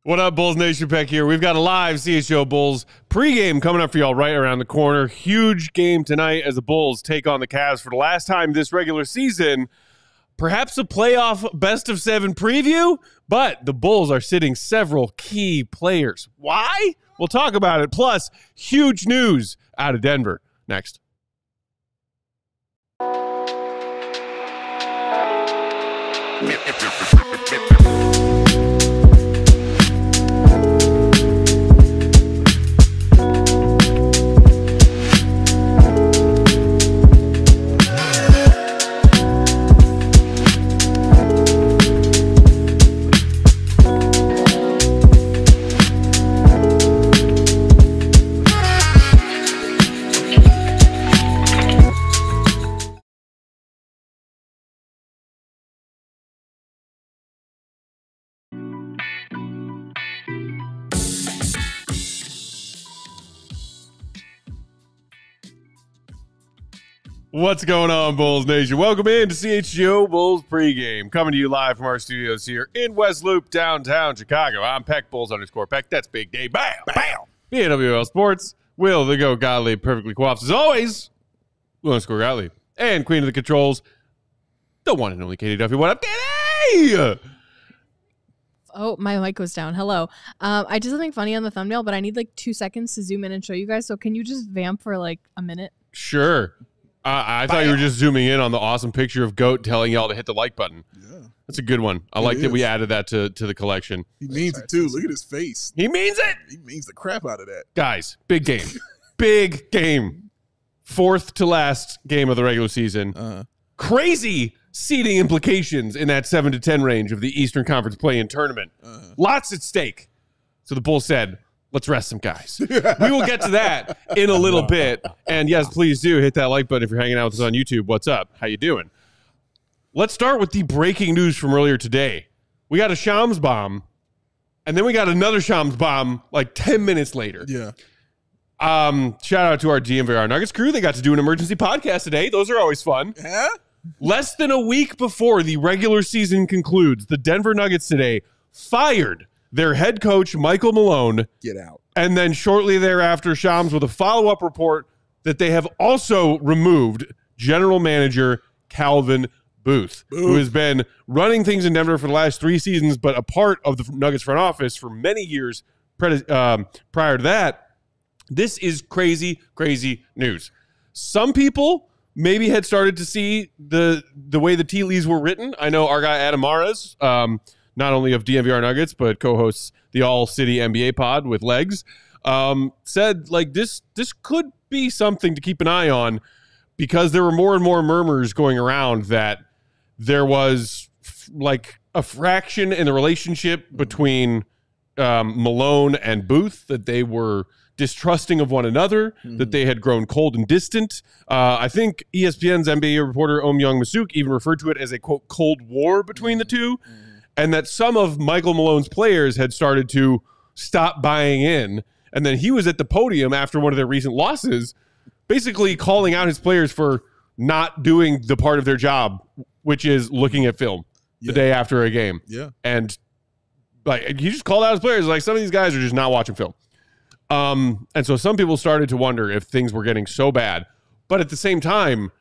What up, Bulls Nation? Peck here. We've got a live CHGO Bulls pregame coming up for y'all right around the corner. Huge game tonight as the Bulls take on the Cavs for the last time this regular season. Perhaps a playoff best-of-7 preview, but the Bulls are sitting several key players. Why? We'll talk about it. Plus, huge news out of Denver. Next. What's going on, Bulls Nation? Welcome in to CHGO Bulls pregame. Coming to you live from our studios here in West Loop, downtown Chicago. I'm Peck, Bulls_Peck. That's Big Dave. Bam! Bam! PREGAME Sports. Will the GOAT Gottlieb perfectly coiffed as always. Will_Gottlieb. And Queen of the Controls, the one and only Katie Duffy. What up, Katie? Oh, my mic goes down. Hello. I did something funny on the thumbnail, but I need like 2 seconds to zoom in and show you guys. So can you just vamp for like a minute? Sure. I thought you were just zooming in on the awesome picture of GOAT telling y'all to hit the like button. Yeah. That's a good one. I like that we added that to the collection. He means it too. Look at his face. He means it. He means the crap out of that. Guys, big game. Big game. Fourth to last game of the regular season. Crazy seeding implications in that 7 to 10 range of the Eastern Conference play-in tournament. Lots at stake. So the Bulls said, let's rest some guys. We will get to that in a little bit. And yes, please do hit that like button if you're hanging out with us on YouTube. What's up? How you doing? Let's start with the breaking news from earlier today. We got a Shams bomb, and then we got another Shams bomb like 10 minutes later. Yeah. Shout out to our DMVR Nuggets crew. They got to do an emergency podcast today. Those are always fun. Yeah? Less than a week before the regular season concludes, the Denver Nuggets today fired their head coach, Michael Malone. Get out. And then shortly thereafter, Shams with a follow-up report that they have also removed general manager Calvin Booth, who has been running things in Denver for the last 3 seasons, but a part of the Nuggets front office for many years prior to that. This is crazy, crazy news. Some people maybe had started to see the way the tea leaves were written. I know our guy Adam Maras, not only of DMVR Nuggets, but co-hosts the All-City NBA pod with Legs, said, like, this could be something to keep an eye on because there were more and more murmurs going around that there was, like, a fraction in the relationship between Malone and Booth, that they were distrusting of one another, that they had grown cold and distant. I think ESPN's NBA reporter Young Masuk even referred to it as a, quote, cold war between the two. And that some of Michael Malone's players had started to stop buying in. And then he was at the podium after one of their recent losses, basically calling out his players for not doing the part of their job, which is looking at film the day after a game. Yeah. And like he just called out his players, like, some of these guys are just not watching film. And so some people started to wonder if things were getting so bad. But at the same time,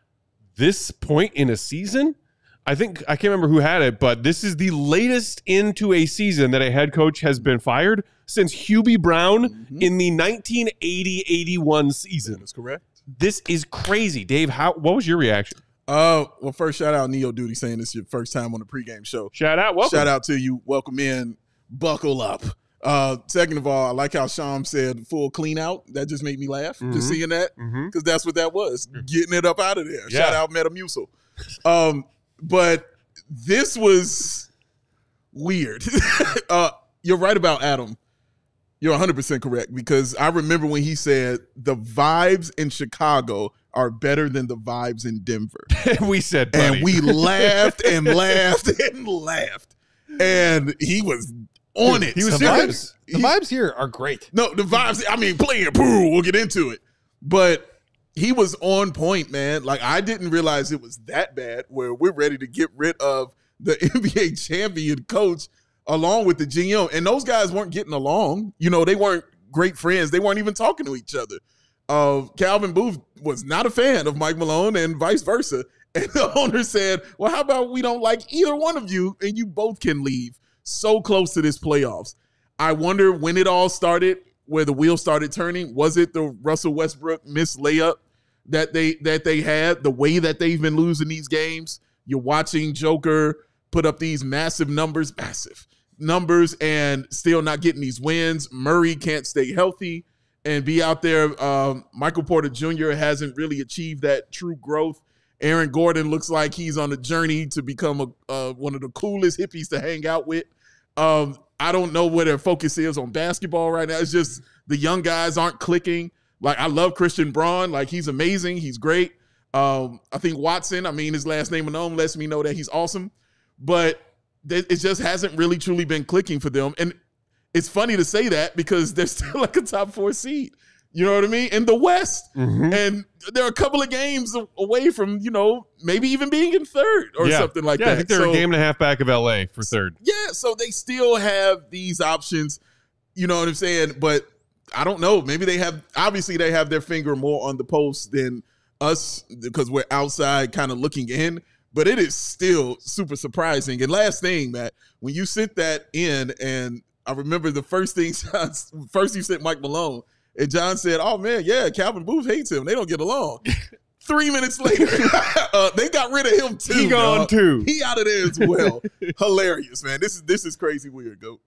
this point in a season, I think, I can't remember who had it, but this is the latest into a season that a head coach has been fired since Hubie Brown in the 1980-81 season. That's correct. This is crazy. Dave, what was your reaction? Well, first, shout out Neo Duty saying this is your first time on the pregame show. Shout out. Welcome. Shout out to you. Welcome in. Buckle up. Second of all, I like how Sham said full clean out. That just made me laugh, just seeing that, because that's what that was, getting it up out of there. Shout out Metamucil. But this was weird. You're right about Adam. You're 100% correct, because I remember when he said the vibes in Chicago are better than the vibes in Denver. We said, buddy. And we laughed and laughed and laughed. And he was on it. He was serious. The vibes here are great. No, the vibes, I mean, playing it, we'll get into it. But he was on point, man. Like, I didn't realize it was that bad where we're ready to get rid of the NBA champion coach along with the GM. And those guys weren't getting along. You know, they weren't great friends. They weren't even talking to each other. Calvin Booth was not a fan of Mike Malone and vice versa. And the owner said, well, how about we don't like either one of you and you both can leave? So close to this playoffs. I wonder when it all started, where the wheels started turning. Was it the Russell Westbrook missed layup that they had, the way that they've been losing these games? You're watching Joker put up these massive numbers and still not getting these wins. Murray can't stay healthy and be out there. Michael Porter Jr. hasn't really achieved that true growth. Aaron Gordon looks like he's on a journey to become one of the coolest hippies to hang out with. I don't know where their focus is on basketball right now. It's just the young guys aren't clicking. Like, I love Christian Braun. Like, he's amazing. He's great. I think Watson, his last name alone lets me know that he's awesome. But it just hasn't really truly been clicking for them. And it's funny to say that because they're still like a top 4 seed. You know what I mean? In the West. Mm-hmm. And they're a couple of games away from, maybe even being in third or something like that. I think they're a game and a half back of LA for third. Yeah, so they still have these options. You know what I'm saying? But I don't know. Maybe they have their finger more on the pulse than us because we're outside kind of looking in. But it is still super surprising. And last thing, Matt, when you sent that in, and I remember the first you sent Mike Malone, and John said, oh, man, yeah, Calvin Booth hates him. They don't get along. 3 minutes later, they got rid of him too. He gone too. He out of there as well. Hilarious, man. This is crazy weird, Goat.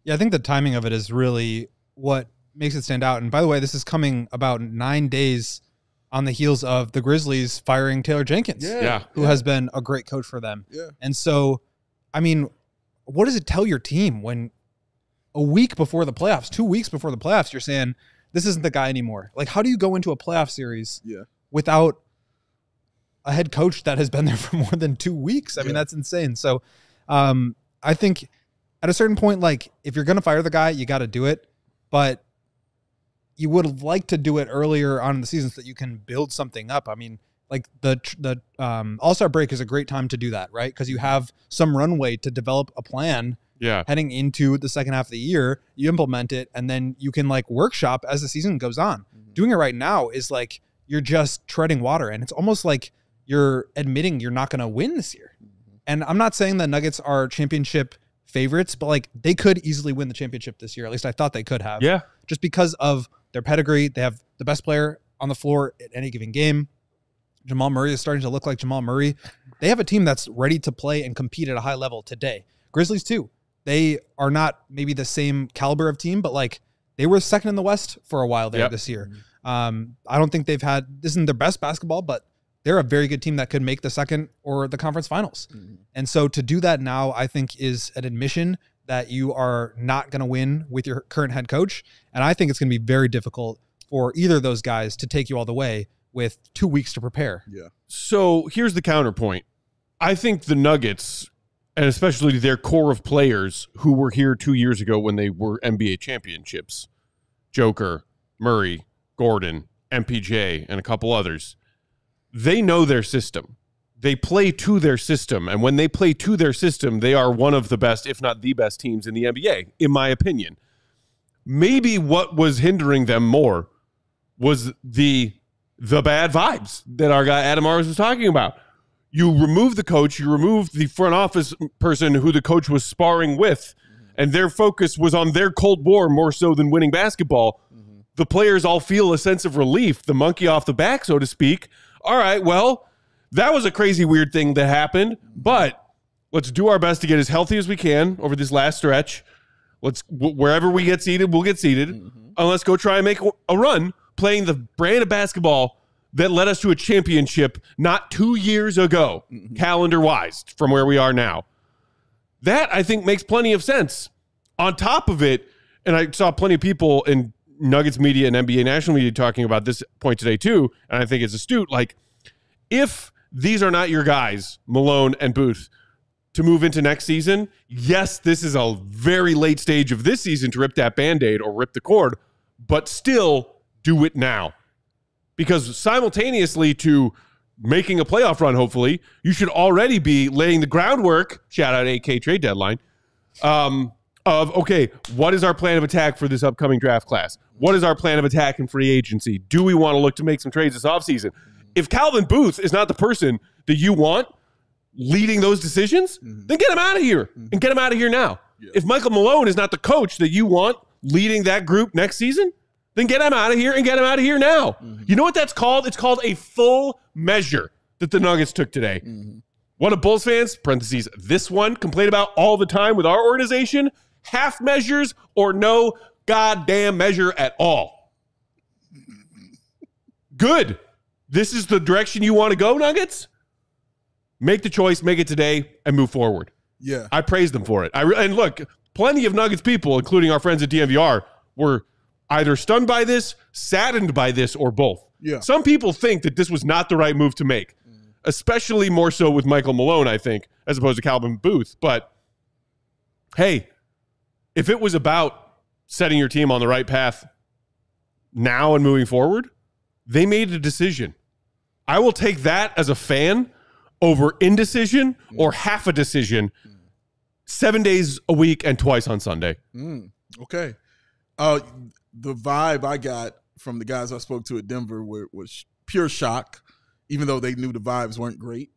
Yeah, I think the timing of it is really what makes it stand out. And by the way, this is coming about 9 days on the heels of the Grizzlies firing Taylor Jenkins, who has been a great coach for them. Yeah. And so, what does it tell your team when a week before the playoffs, 2 weeks before the playoffs, you're saying, this isn't the guy anymore? Like, how do you go into a playoff series without a head coach that has been there for more than 2 weeks? I mean, that's insane. So I think at a certain point, like, if you're going to fire the guy, you got to do it. But you would have liked to do it earlier on in the season so that you can build something up. I mean, like the All-Star break is a great time to do that, right? Because you have some runway to develop a plan heading into the second half of the year. You implement it, and then you can like workshop as the season goes on. Mm-hmm. Doing it right now is like you're just treading water, and it's almost like you're admitting you're not going to win this year. Mm-hmm. And I'm not saying the Nuggets are championship favorites, but like they could easily win the championship this year. At least I thought they could have. Yeah. Just because of their pedigree. They have the best player on the floor at any given game. Jamal Murray is starting to look like Jamal Murray. They have a team that's ready to play and compete at a high level today. Grizzlies too. They are not maybe the same caliber of team, but like they were second in the West for a while there this year. I don't think this isn't their best basketball, but they're a very good team that could make the second or the conference finals. Mm-hmm. And so to do that now, I think is an admission that you are not going to win with your current head coach. And I think it's going to be very difficult for either of those guys to take you all the way with 2 weeks to prepare. Yeah. So here's the counterpoint. I think the Nuggets, and especially their core of players who were here 2 years ago when they were NBA championships, Joker, Murray, Gordon, MPJ, and a couple others, they know their system. They play to their system. And when they play to their system, they are one of the best, if not the best teams in the NBA, in my opinion. Maybe what was hindering them more was the bad vibes that our guy Adam Mars was talking about. You remove the coach, you remove the front office person who the coach was sparring with, and their focus was on their Cold War more so than winning basketball. Mm-hmm. The players all feel a sense of relief, the monkey off the back, so to speak. All right, well, that was a crazy, weird thing that happened, but let's do our best to get as healthy as we can over this last stretch. Wherever we get seated, we'll get seated. Mm-hmm. And let's go try and make a run playing the brand of basketball that led us to a championship not 2 years ago, calendar-wise, from where we are now. That, I think, makes plenty of sense. On top of it, and I saw plenty of people in Nuggets media and NBA national media talking about this point today too, and I think it's astute, like, if these are not your guys, Malone and Booth, to move into next season, yes, this is a very late stage of this season to rip that Band-Aid or rip the cord, but still do it now. Because simultaneously to making a playoff run, hopefully, you should already be laying the groundwork, shout out AK trade deadline, Okay, what is our plan of attack for this upcoming draft class? What is our plan of attack in free agency? Do we want to look to make some trades this offseason? If Calvin Booth is not the person that you want leading those decisions, then get him out of here and get him out of here now. Yeah. If Michael Malone is not the coach that you want leading that group next season, then get him out of here and get him out of here now. You know what that's called? It's called a full measure that the Nuggets took today. One of Bulls fans, parentheses, this one, complain about all the time with our organization, half measures or no goddamn measure at all. Good. This is the direction you want to go, Nuggets? Make the choice, make it today, and move forward. Yeah. I praise them for it. And look, plenty of Nuggets people, including our friends at DMVR, were either stunned by this, saddened by this, or both. Yeah. Some people think that this was not the right move to make, especially more so with Michael Malone, I think, as opposed to Calvin Booth. But, hey, if it was about setting your team on the right path now and moving forward, they made a decision. I will take that as a fan over indecision or half a decision 7 days a week and twice on Sunday. Okay. The vibe I got from the guys I spoke to at Denver was pure shock, even though they knew the vibes weren't great.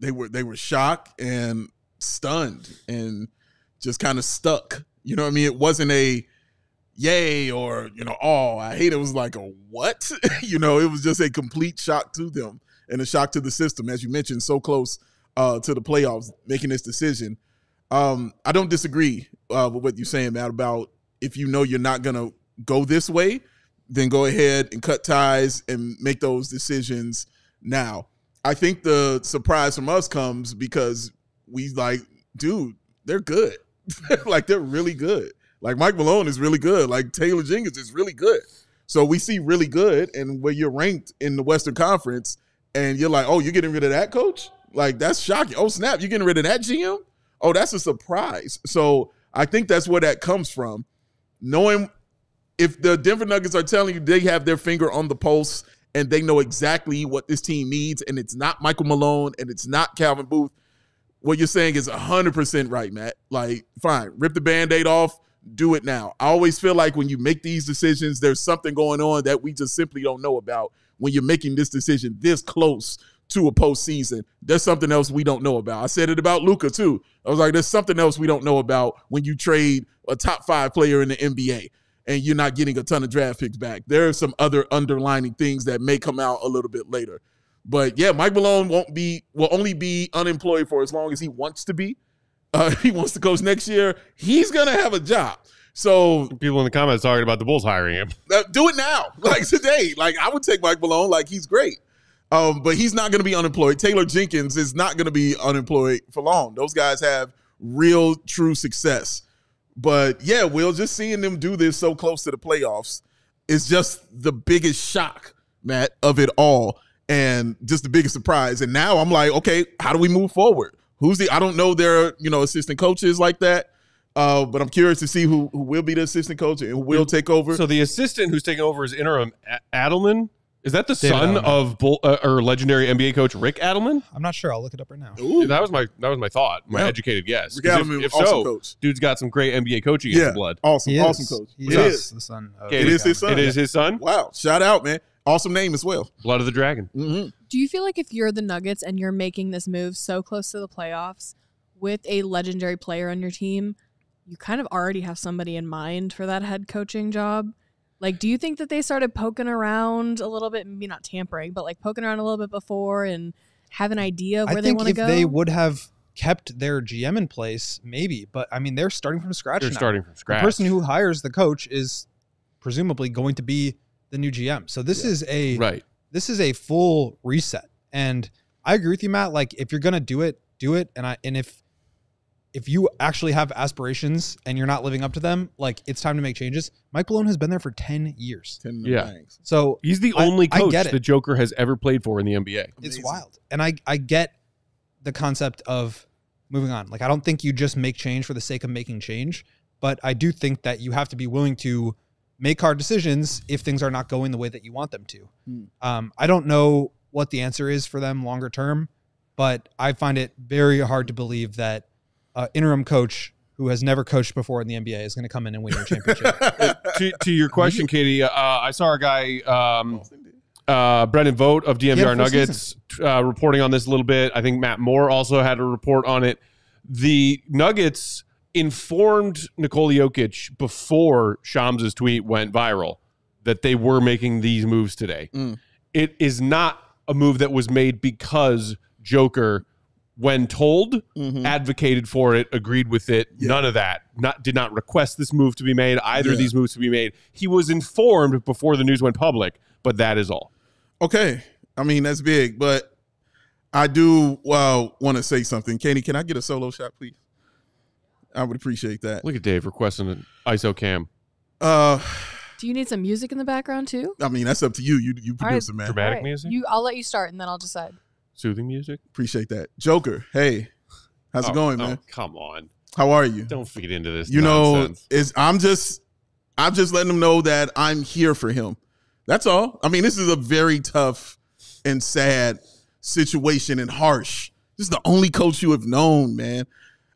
They were shocked and stunned and just kind of stuck. You know what I mean? It wasn't a yay or, oh, I hate it. It was like a what? It was just a complete shock to them and a shock to the system. As you mentioned, so close to the playoffs, making this decision. I don't disagree with what you're saying, Matt, about if you know you're not going to go this way, then go ahead and cut ties and make those decisions now. I think the surprise from us comes because we dude, they're good. They're really good. Mike Malone is really good. Taylor Jenkins is really good. So we see really good, and where you're ranked in the Western Conference, and you're like, oh, you're getting rid of that coach? That's shocking. Oh, snap, you're getting rid of that GM? Oh, that's a surprise. So I think that's where that comes from. Knowing if the Denver Nuggets are telling you they have their finger on the pulse and they know exactly what this team needs, and it's not Michael Malone and it's not Calvin Booth, what you're saying is 100% right, Matt. Fine, rip the Band-Aid off, do it now. I always feel like when you make these decisions, there's something going on that we just simply don't know about. When you're making this decision this close to a postseason, there's something else we don't know about. I said it about Luka too. I was like, there's something else we don't know about when you trade a top 5 player in the NBA and you're not getting a ton of draft picks back. There are some other underlining things that may come out a little bit later. But yeah, Mike Malone will only be unemployed for as long as he wants to be. If he wants to coach next year, he's going to have a job. So people in the comments talking about the Bulls hiring him. Do it now, today. I would take Mike Malone. He's great. But he's not going to be unemployed. Taylor Jenkins is not going to be unemployed for long. Those guys have real, true success. But yeah, Will, just seeing them do this so close to the playoffs is just the biggest shock, Matt, of it all. And just the biggest surprise. And now I'm like, okay, how do we move forward? I don't know their, assistant coaches like that. But I'm curious to see who will be the assistant coach and who will take over. So the assistant who's taking over is interim Adelman. Is that the son of or legendary NBA coach Rick Adelman? I'm not sure. I'll look it up right now. Ooh. That was my thought, my educated guess. Rick Adelman, if awesome so, coach. Dude's got some great NBA coaching in his blood. Awesome coach. It is the son. It is his son. It is his son. Wow! Shout out, man. Awesome name as well. Blood of the Dragon. Mm-hmm. Do you feel like if you're the Nuggets and you're making this move so close to the playoffs with a legendary player on your team, you kind of already have somebody in mind for that head coaching job? Do you think that they started poking around a little bit, maybe not tampering, but poking around a little bit before and have an idea of where they want to go? I think if they would have kept their GM in place, maybe. But, they're starting from scratch now. Starting from scratch. The person who hires the coach is presumably going to be the new GM. So this is a full reset. And I agree with you, Matt. If you're going to do it, do it. And if you actually have aspirations and you're not living up to them, it's time to make changes. Mike Malone has been there for 10 years. 10 years. So he's the only coach the Joker has ever played for in the NBA. Amazing. It's wild. And I get the concept of moving on. I don't think you just make change for the sake of making change, but I do think that you have to be willing to make hard decisions if things are not going the way that you want them to. I don't know what the answer is for them longer term, but I find it very hard to believe that interim coach who has never coached before in the NBA is going to come in and win your championship. To your question, Katie, I saw our guy Brendan Vogt of DMVR Nuggets reporting on this a little bit. I think Matt Moore also had a report on it. The Nuggets informed Nikola Jokic before Shams' tweet went viral that they were making these moves today. It is not a move that was made because Joker, when told, advocated for it, agreed with it. None of that. Did not request this move to be made, either of these moves to be made. He was informed before the news went public, but that is all. Okay. I mean, that's big, but I do want to say something. Katie, can I get a solo shot, please? I would appreciate that. Look at Dave requesting an ISO cam. Do you need some music in the background too? I mean, that's up to you. You produce it, man. Dramatic music? I'll let you start and then I'll decide. Soothing music? Appreciate that. Joker, hey. How's it going, man? Come on. How are you? Don't feed into this nonsense. I'm know, just letting him know that I'm here for him. That's all. I mean, this is a very tough and sad situation and harsh. This is the only coach you have known, man.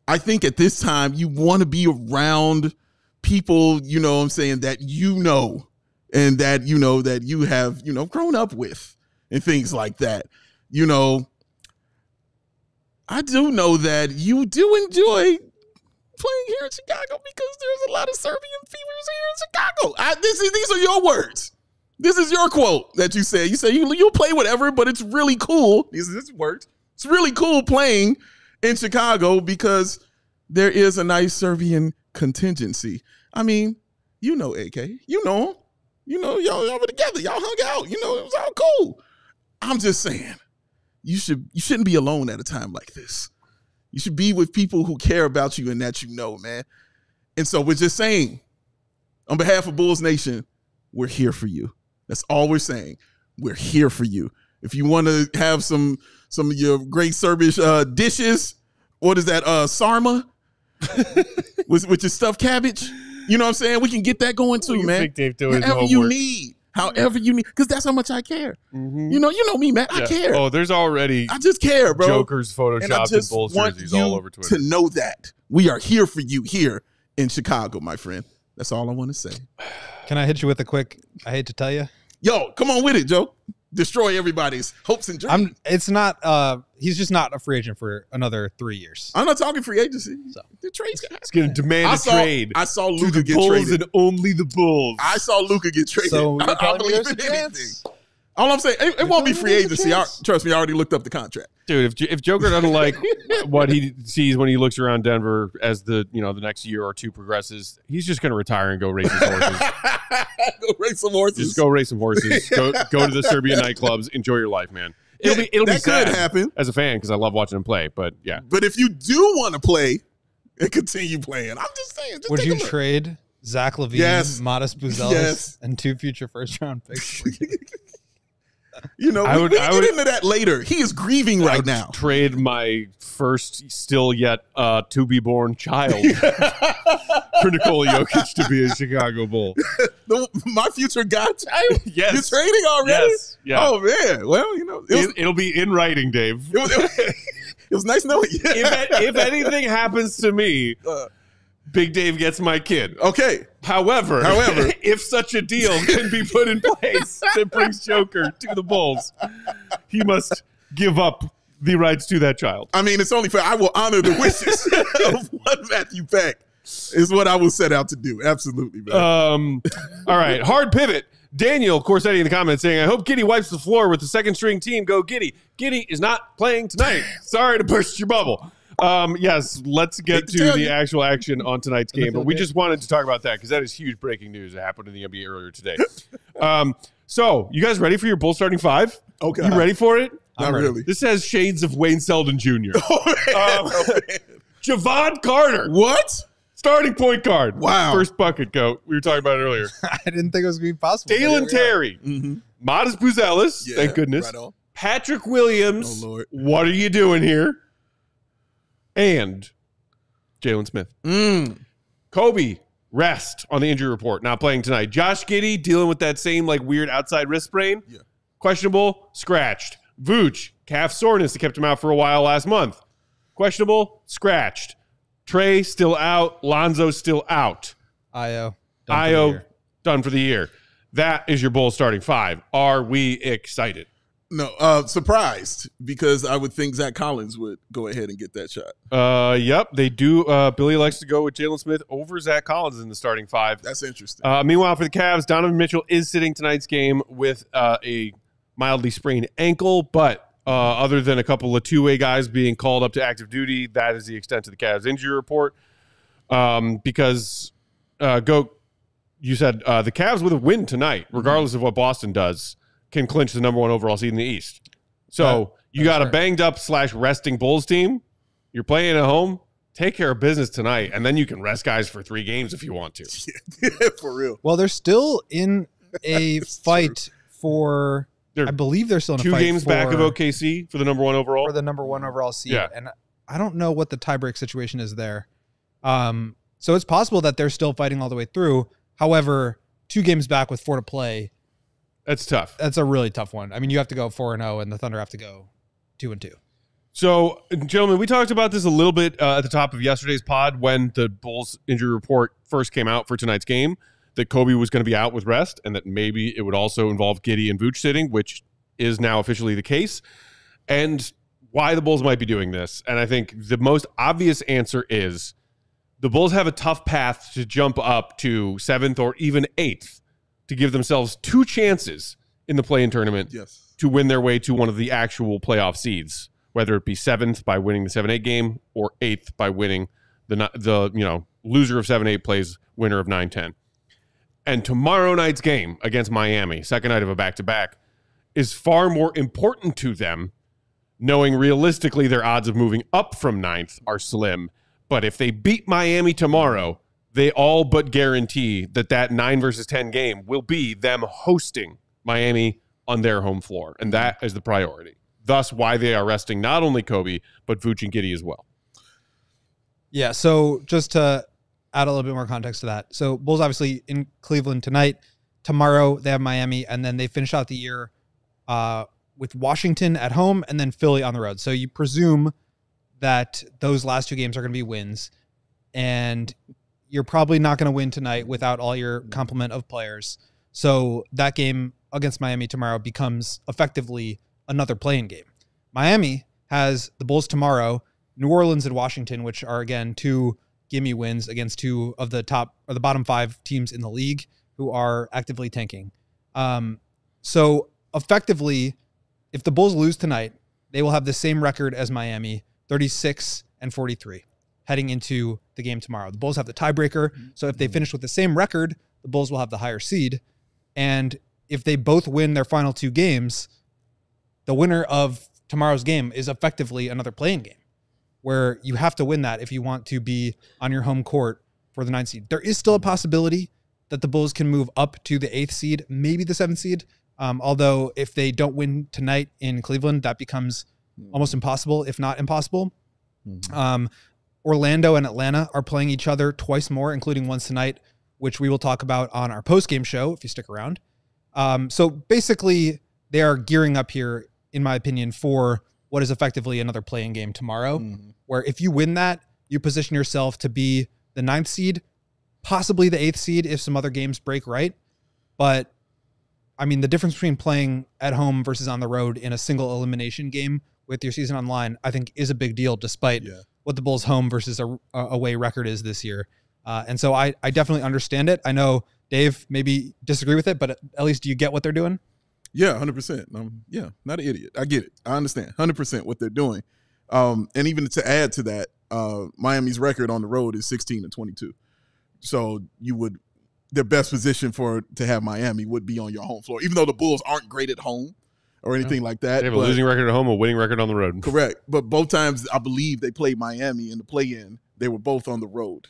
I think at this time you want to be around people, you know what I'm saying, that you know and that you know that you have, you know, grown up with and things like that. You know, I do know that you do enjoy playing here in Chicago because there's a lot of Serbian fevers here in Chicago. These are your words. This is your quote that you say. You say you'll play whatever, but it's really cool. This works. It's really cool playing in Chicago because there is a nice Serbian contingency. I mean, you know AK. You know him. You know, y'all were together. Y'all hung out. You know, it was all cool. I'm just saying, you shouldn't be alone at a time like this. You should be with people who care about you and that you know, man. And so we're just saying, on behalf of Bulls Nation, we're here for you. That's all we're saying. We're here for you. If you want to have some of your great Serbish dishes, what is that, sarma? with your stuffed cabbage? You know what I'm saying? We can get that going too, man. However you need. However you need. Because that's how much I care. You know me, man. I care. Oh, there's already I just care, bro. Jokers photoshopped in Bulls jerseys all over Twitter. To know that we are here for you here in Chicago, my friend. That's all I want to say. Can I hit you with a quick, I hate to tell you? Yo, come on with it, Joe. Destroy everybody's hopes and dreams. He's just not a free agent for another 3 years. I'm not talking free agency. So the trade's it's going to demand a trade. I saw Luka get Bulls traded. And only the Bulls. I saw Luka get traded. So I don't believe in anything. All I'm saying, it won't be free agency. Trust me, I already looked up the contract. Dude, if Joker doesn't like what he sees when he looks around Denver as the next year or two progresses, he's just going to retire and go race his horses. Go race some horses. Just go race some horses. Go to the Serbian nightclubs. Enjoy your life, man. It'll be sad could happen as a fan because I love watching him play. But yeah. But if you do want to play and continue playing, I'm just saying. Would you trade Zach LaVine, Modest Buzelis, and 2 future first-round picks? You know, we can get into that later. He is grieving right now. Trade my first, still yet to be born child for Nikola Jokic to be a Chicago Bull. My future godchild? Yes. You're trading already? Yes. Yeah. Oh, man. Well, you know. It'll be in writing, Dave. It was nice knowing you. If anything happens to me, Big Dave gets my kid. Okay. However, if such a deal can be put in place that brings Joker to the Bulls, he must give up the rights to that child. I mean, it's only fair. I will honor the wishes of one Matthew Peck is what I will set out to do. Absolutely, man. All right. Hard pivot. Daniel Corsetti in the comments saying, I hope Giddey wipes the floor with the second string team. Go Giddey. Giddey is not playing tonight. Sorry to burst your bubble. Yes, let's get to the actual action on tonight's game. But we just wanted to talk about that because that is huge breaking news that happened in the NBA earlier today. So, you guys ready for your Bull starting 5? Okay. You ready for it? Not really. This has shades of Wayne Selden Jr. Javon Carter. What? Starting point guard. Wow. First bucket, goat. We were talking about it earlier. I didn't think it was going to be possible. Dalen Terry. Modest Buzelis. Yeah, thank goodness. Right on. Patrick Williams. Oh, Lord. What are you doing here? And Jalen Smith. Coby, rest on the injury report, not playing tonight. Josh Giddey dealing with that same weird outside wrist sprain. Yeah. Questionable, scratched. Vooch, calf soreness that kept him out for a while last month. Questionable, scratched. Trey still out. Lonzo still out. Io done for the year. That is your Bulls starting five. Are we excited? No, surprised, because I would think Zach Collins would go ahead and get that shot. Yep, they do. Billy likes to go with Jalen Smith over Zach Collins in the starting five. That's interesting. Meanwhile, for the Cavs, Donovan Mitchell is sitting tonight's game with a mildly sprained ankle, but other than a couple of two-way guys being called up to active duty, that is the extent of the Cavs injury report. Because, you said the Cavs with a win tonight, regardless of what Boston does, can clinch the number one overall seed in the East. So you got a banged up / resting Bulls team. You're playing at home. Take care of business tonight, and then you can rest guys for 3 games if you want to. For real. Well, they're still in a fight for. I believe they're still in a fight 2 games back of OKC for the number one overall. For the number one overall seed. Yeah. And I don't know what the tiebreak situation is there. So it's possible that they're still fighting all the way through. However, 2 games back with 4 to play. That's tough. That's a really tough one. I mean, you have to go 4-0, and the Thunder have to go 2-2. So, gentlemen, we talked about this a little bit at the top of yesterday's pod when the Bulls injury report first came out for tonight's game, that Coby was going to be out with rest, and that maybe it would also involve Giddey and Vooch sitting, which is now officially the case, and why the Bulls might be doing this. And I think the most obvious answer is the Bulls have a tough path to jump up to 7th or even 8th to give themselves 2 chances in the play-in tournament to win their way to one of the actual playoff seeds, whether it be 7th by winning the 7-8 game or 8th by winning the loser of 7-8 plays winner of 9-10. And tomorrow night's game against Miami, second night of a back-to-back, is far more important to them, knowing realistically their odds of moving up from 9th are slim. But if they beat Miami tomorrow, they all but guarantee that 9 versus 10 game will be them hosting Miami on their home floor. And that is the priority. Thus, why they are resting not only Coby, but Vooch and Giddey as well. Yeah, so just to add a little bit more context to that. So Bulls obviously in Cleveland tonight. Tomorrow they have Miami, and then they finish out the year with Washington at home and then Philly on the road. So you presume that those last 2 games are going to be wins, and you're probably not going to win tonight without all your complement of players. So that game against Miami tomorrow becomes effectively another play-in game. Miami has the Bulls tomorrow, New Orleans and Washington, which are, again, 2 gimme wins against 2 of the top or the bottom 5 teams in the league who are actively tanking. So effectively, if the Bulls lose tonight, they will have the same record as Miami, 36-43, heading into the game tomorrow. The Bulls have the tiebreaker, so if they finish with the same record, the Bulls will have the higher seed. And if they both win their final 2 games, the winner of tomorrow's game is effectively another play-in game, where you have to win that if you want to be on your home court for the 9th seed. There is still a possibility that the Bulls can move up to the 8th seed, maybe the 7th seed. Although if they don't win tonight in Cleveland, that becomes almost impossible, if not impossible. Orlando and Atlanta are playing each other twice more, including once tonight, which we will talk about on our post-game show if you stick around. So basically, they are gearing up here, in my opinion, for what is effectively another play-in game tomorrow, where if you win that, you position yourself to be the 9th seed, possibly the 8th seed if some other games break right. But, I mean, the difference between playing at home versus on the road in a single elimination game with your season on line, I think is a big deal, despite what the Bulls' home versus away record is this year. And so I definitely understand it. I know Dave maybe disagree with it, but at least do you get what they're doing? Yeah, 100%. Yeah, not an idiot. I get it. I understand 100% what they're doing. And even to add to that, Miami's record on the road is 16-22. So their best position to have Miami would be on your home floor, even though the Bulls aren't great at home or anything like that. They have a losing record at home, a winning record on the road. Correct. But both times I believe they played Miami in the play-in, they were both on the road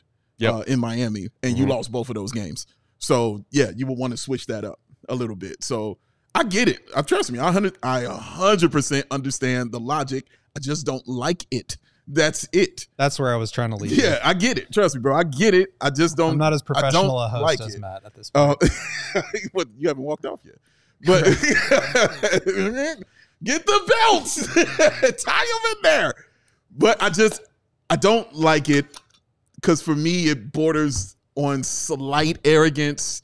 in Miami, and you lost both of those games. So, yeah, you would want to switch that up a little bit. So I get it. Trust me, I 100% understand the logic. I just don't like it. That's it. That's where I was trying to lead. Yeah, I get it. Trust me, bro. I get it. I just don't. I'm not as professional a host as Matt at this point. But you haven't walked off yet. But get the belts. Tie them in there. But I don't like it because for me, it borders on slight arrogance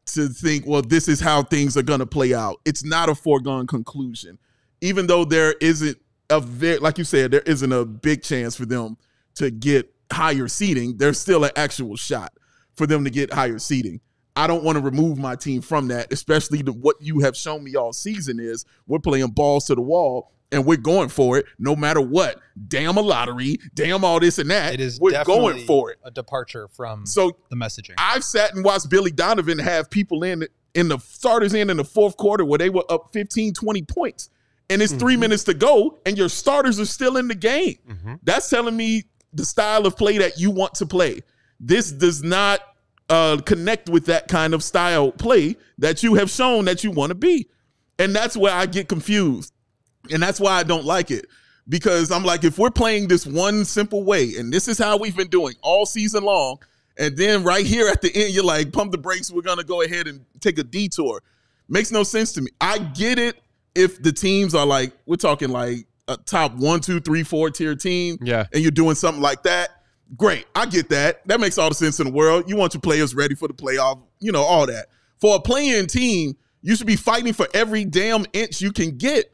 to think, well, this is how things are going to play out. It's not a foregone conclusion. Even though there isn't like you said, there isn't a big chance for them to get higher seeding, there's still an actual shot for them to get higher seeding. I don't want to remove my team from that, especially what you have shown me all season is we're playing balls to the wall and we're going for it no matter what. Damn a lottery, damn all this and that. It is we're going for it. A departure from the messaging. I've sat and watched Billy Donovan have people in the starters in the fourth quarter where they were up 15, 20 points. And it's 3 minutes to go and your starters are still in the game. That's telling me the style of play that you want to play. This does not connect with that kind of style play that you have shown that you want to be. And that's where I get confused. And that's why I don't like it. Because I'm like, if we're playing this one simple way, and this is how we've been doing all season long, and then right here at the end, you're like, pump the brakes, we're going to go ahead and take a detour. Makes no sense to me. I get it if the teams are like, we're talking like a top 1, 2, 3, 4 tier team, and you're doing something like that. Great. I get that. That makes all the sense in the world. You want your players ready for the playoff, all that. For a playing team, you should be fighting for every damn inch you can get,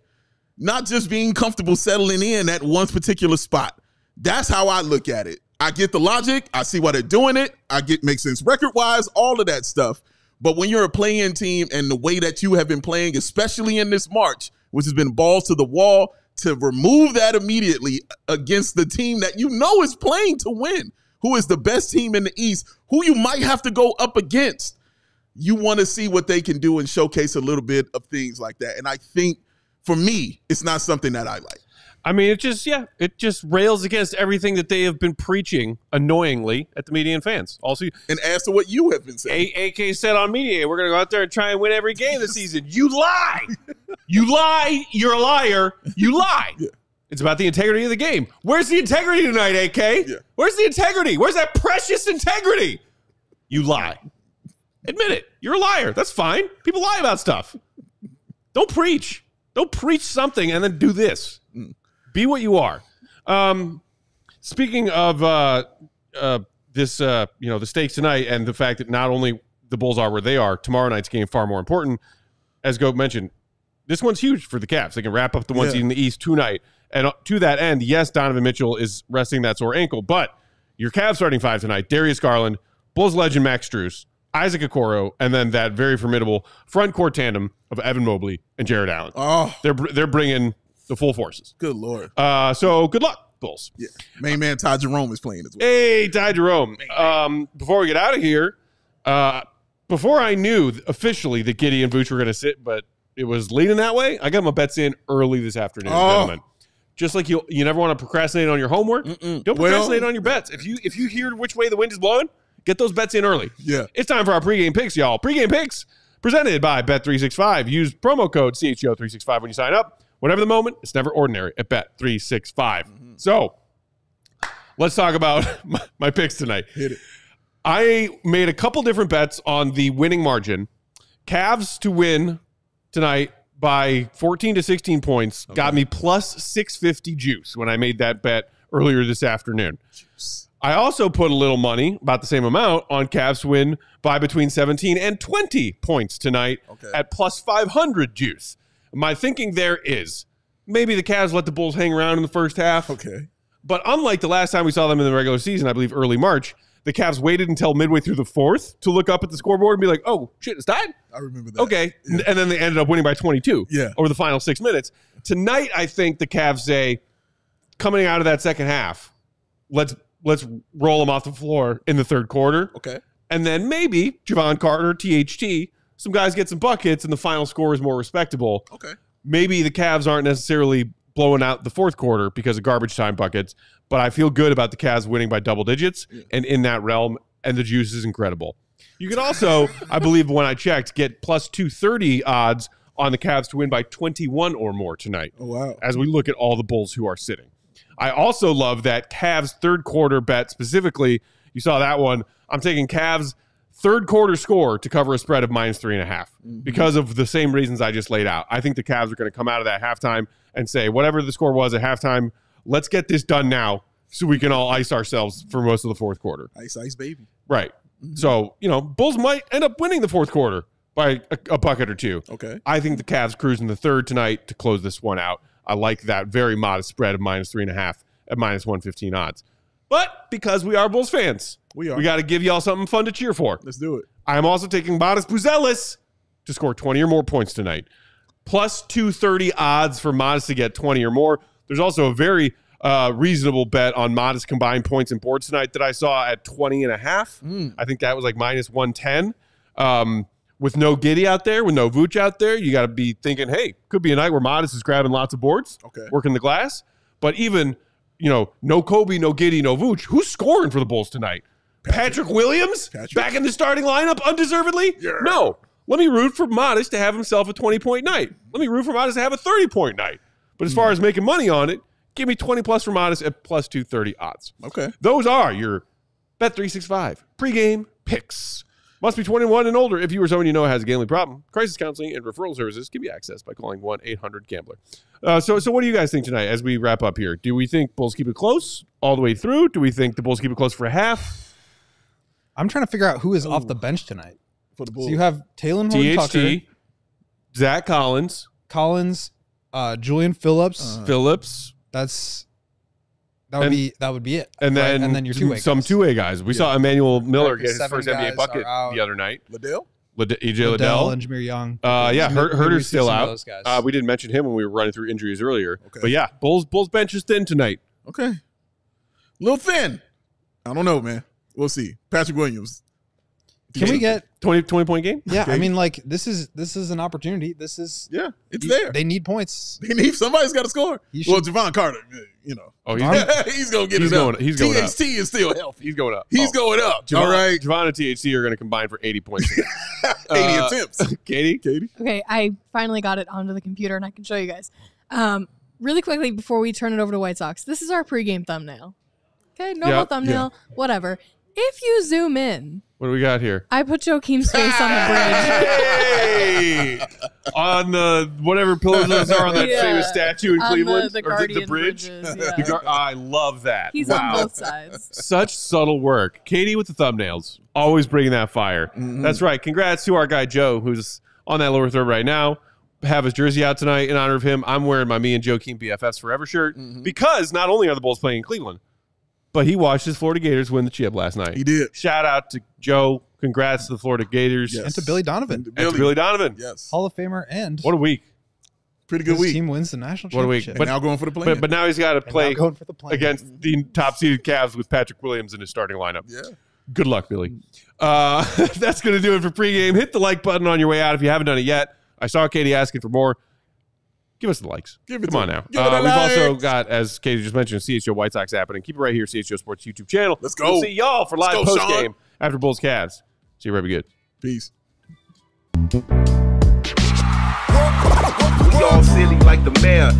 not just being comfortable settling in at one particular spot. That's how I look at it. I get the logic. I see why they're doing it. Makes sense record-wise, all of that stuff. But when you're a playing team and the way that you have been playing, especially in this March, which has been balls to the wall, to remove that immediately against the team that you know is playing to win, who is the best team in the East, who you might have to go up against, you want to see what they can do and showcase a little bit of things like that. And I think, for me, it's not something that I like. I mean, it just rails against everything that they have been preaching annoyingly at the media and fans. Also, and as to what you have been saying. AK said on media, we're going to go out there and try and win every game this season. You lie. You lie. You're a liar. You lie. Yeah. It's about the integrity of the game. Where's the integrity tonight, AK? Yeah. Where's the integrity? Where's that precious integrity? You lie. Admit it. You're a liar. That's fine. People lie about stuff. Don't preach. Don't preach something and then do this. Be what you are. Speaking of this, the stakes tonight and the fact that not only the Bulls are where they are, tomorrow night's game far more important. As Goat mentioned, this one's huge for the Cavs. They can wrap up the one seed in the East tonight. And to that end, yes, Donovan Mitchell is resting that sore ankle, but your Cavs starting five tonight, Darius Garland, Bulls legend Max Strus, Isaac Okoro, and then that very formidable front court tandem of Evan Mobley and Jared Allen. Oh, they're bringing the full forces. Good Lord. So good luck, Bulls. Yeah. Main man Ty Jerome is playing as well. Hey, Ty Jerome. Before we get out of here, before I knew officially that Giddey and Vooch were going to sit, but it was leaning that way, I got my bets in early this afternoon, gentlemen. Just like you never want to procrastinate on your homework. Don't procrastinate on your bets. If you hear which way the wind is blowing, get those bets in early. Yeah. It's time for our pregame picks, y'all. Pregame picks presented by Bet365. Use promo code CHGO365 when you sign up. Whatever the moment, it's never ordinary at Bet365. So let's talk about my picks tonight. Hit it. I made a couple different bets on the winning margin. Cavs to win tonight by 14 to 16 points got me plus 650 juice when I made that bet earlier this afternoon. Juice. I also put a little money, about the same amount, on Cavs to win by between 17 and 20 points tonight at plus 500 juice. My thinking there is maybe the Cavs let the Bulls hang around in the first half. Okay. But unlike the last time we saw them in the regular season, I believe early March, the Cavs waited until midway through the fourth to look up at the scoreboard and be like, oh, shit, it's tied? I remember that. Okay. Yeah. And then they ended up winning by 22 over the final 6 minutes. Tonight, I think the Cavs say, coming out of that second half, let's roll them off the floor in the third quarter. Okay. And then maybe Javon Carter, THT, some guys get some buckets and the final score is more respectable. Okay. Maybe the Cavs aren't necessarily blowing out the fourth quarter because of garbage time buckets, but I feel good about the Cavs winning by double digits and in that realm, and the juice is incredible. You can also, I believe when I checked, get plus 230 odds on the Cavs to win by 21 or more tonight. Oh, wow. As we look at all the Bulls who are sitting. I also love that Cavs third quarter bet specifically. You saw that one. I'm taking Cavs third quarter score to cover a spread of minus 3.5 because of the same reasons I just laid out. I think the Cavs are going to come out of that halftime and say, whatever the score was at halftime, let's get this done now. so we can all ice ourselves for most of the fourth quarter. Ice, baby. Right. So, Bulls might end up winning the fourth quarter by a bucket or two. Okay. I think the Cavs cruise in the third tonight to close this one out. I like that very modest spread of -3.5 at -115 odds. But because we are Bulls fans, we got to give y'all something fun to cheer for. Let's do it. I'm also taking Modest Buzelis to score 20 or more points tonight. Plus 230 odds for Modest to get 20 or more. There's also a very reasonable bet on Modest combined points and boards tonight that I saw at 20.5. I think that was like -110. With no Giddey out there, with no Vooch out there, you got to be thinking, hey, could be a night where Modest is grabbing lots of boards, working the glass. But even, no Coby, no Giddey, no Vooch. Who's scoring for the Bulls tonight? Patrick Williams? Back in the starting lineup undeservedly? Yeah. No. Let me root for Modest to have himself a 20-point night. Let me root for Modest to have a 30-point night. But as far as making money on it, give me 20 plus for Modest at plus 230 odds. Okay. Those are your Bet365 pregame picks. Must be 21 and older. If you or someone you know has a gambling problem, crisis counseling and referral services give you access by calling 1-800-GAMBLER. So what do you guys think tonight as we wrap up here? Do we think Bulls keep it close all the way through? Do we think the Bulls keep it close for a half? I'm trying to figure out who is off the bench tonight. For the Bulls. So you have Taylor Horton-Tucker, Zach Collins, Julian Phillips. That would be it. And right? then your two-way some guys. two-way guys. We saw Emmanuel Miller get his first NBA bucket the other night. Liddell, Liddell, and Jameer Young. Herter's still out. We didn't mention him when we were running through injuries earlier. Okay. But yeah, Bulls bench is thin tonight. Okay. Little thin. I don't know, man. We'll see. Patrick Williams. Can we get 20-point game? Yeah, I mean, like this is an opportunity. It's there. They need points. Somebody's got to score. Javon Carter, Oh, he's gonna get it up. He's going up. THT is still healthy. He's going up. He's going up. All right. Javon and THT are going to combine for 80 points. 80 attempts. Katie. Okay, I finally got it onto the computer and I can show you guys. Really quickly before we turn it over to White Sox, this is our pregame thumbnail. Okay, normal thumbnail, whatever. If you zoom in. What do we got here? I put Joakim's face on the bridge. Hey! On the whatever pillars those are on that famous statue in Cleveland. The Guardian bridge. Bridges, I love that. He's on both sides. Such subtle work. Katie with the thumbnails. Always bringing that fire. Mm-hmm. That's right. Congrats to our guy Joe, who's on that lower third right now. Have his jersey out tonight in honor of him. I'm wearing my Me and Joakim BFFs Forever shirt because not only are the Bulls playing in Cleveland, but he watched his Florida Gators win the chip last night. He did. Shout out to Joe. Congrats to the Florida Gators. Yes. And to Billy Donovan. Billy Donovan. Yes. Hall of Famer and what a week. Pretty good week. His team wins the national championship. What a week. But now going for the play. But now he's got to play against the top-seeded Cavs with Patrick Williams in his starting lineup. Yeah. Good luck, Billy. That's going to do it for pregame. Hit the like button on your way out if you haven't done it yet. I saw Katie asking for more. Give us the likes. Come on now. We've also got, as Katie just mentioned, a CHGO White Sox happening. Keep it right here, CHGO Sports YouTube channel. Let's go. We'll see y'all for live post-game after Bulls Cavs. See you, very good. Peace. We all silly like the mayor.